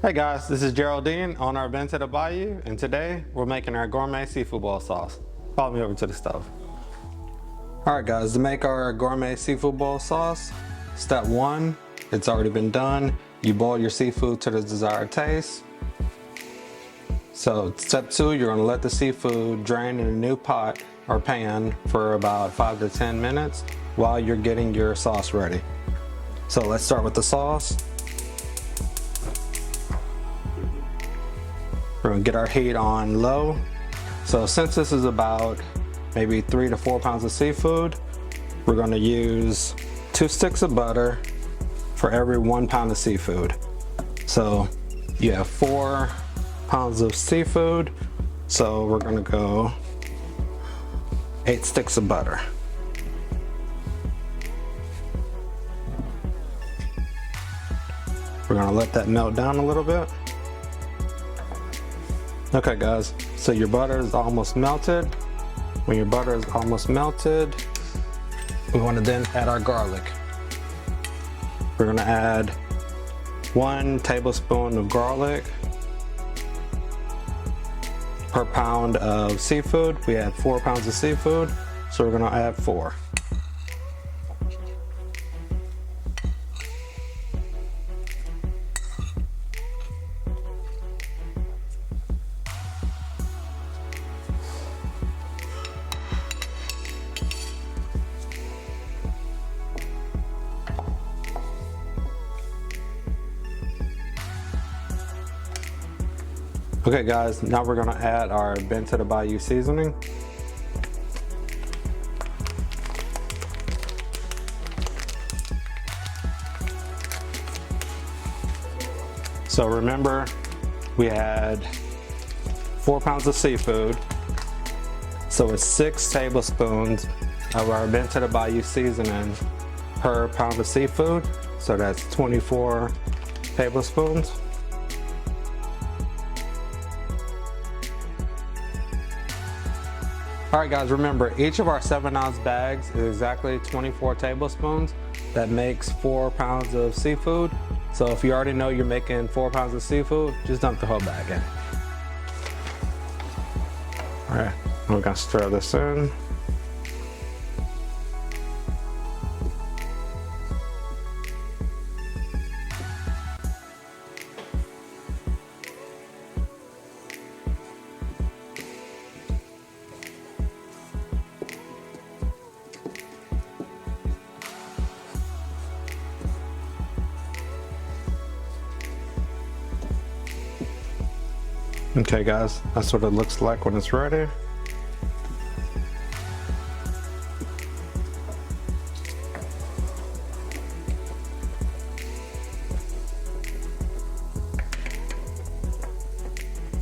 Hey guys, this is Geraldine, owner of Been to the Bayou, and today we're making our gourmet seafood boil sauce. Follow me over to the stove. Alright guys, to make our gourmet seafood boil sauce, step 1, it's already been done. You boil your seafood to the desired taste. So step 2, you're going to let the seafood drain in a new pot or pan for about 5 to 10 minutes while you're getting your sauce ready. So let's start with the sauce. We're gonna get our heat on low. So since this is about maybe 3 to 4 pounds of seafood, we're gonna use 2 sticks of butter for every 1 pound of seafood. So you have 4 pounds of seafood, so we're gonna go 8 sticks of butter. We're gonna let that melt down a little bit. Okay guys, so your butter is almost melted. When your butter is almost melted, we want to then add our garlic. We're going to add 1 tablespoon of garlic per pound of seafood. We had 4 pounds of seafood, so we're going to add 4. Okay guys, now we're gonna add our Been to the Bayou seasoning. So remember, we had 4 pounds of seafood, so it's 6 tablespoons of our Been to the Bayou seasoning per pound of seafood, so that's 24 tablespoons. Alright guys, remember each of our 7-ounce bags is exactly 24 tablespoons. That makes 4 pounds of seafood. So if you already know you're making 4 pounds of seafood, just dump the whole bag in. Alright, we're gonna stir this in. Okay guys, that's what it looks like when it's ready.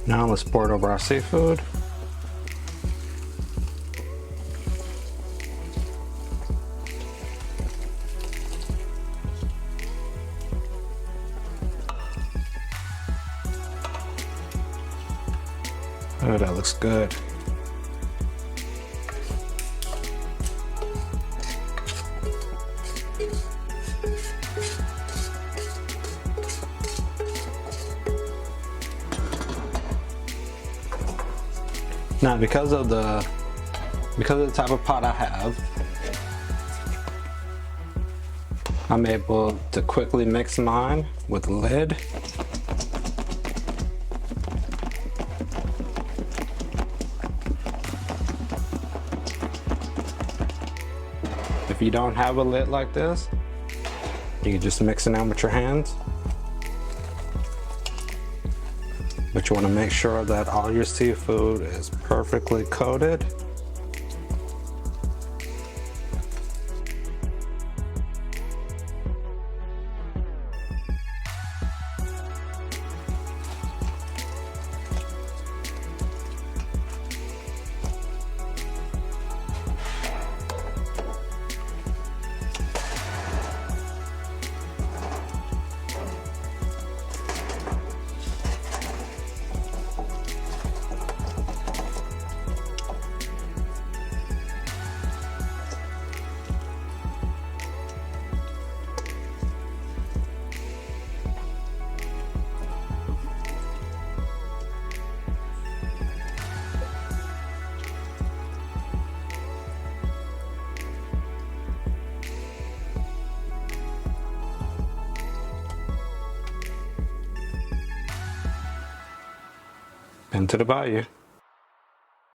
Now let's pour it over our seafood. Oh, that looks good. Now, because of the type of pot I have, I'm able to quickly mix mine with a lid. If you don't have a lid like this, you can just mix it down with your hands. But you want to make sure that all your seafood is perfectly coated. into the bayou.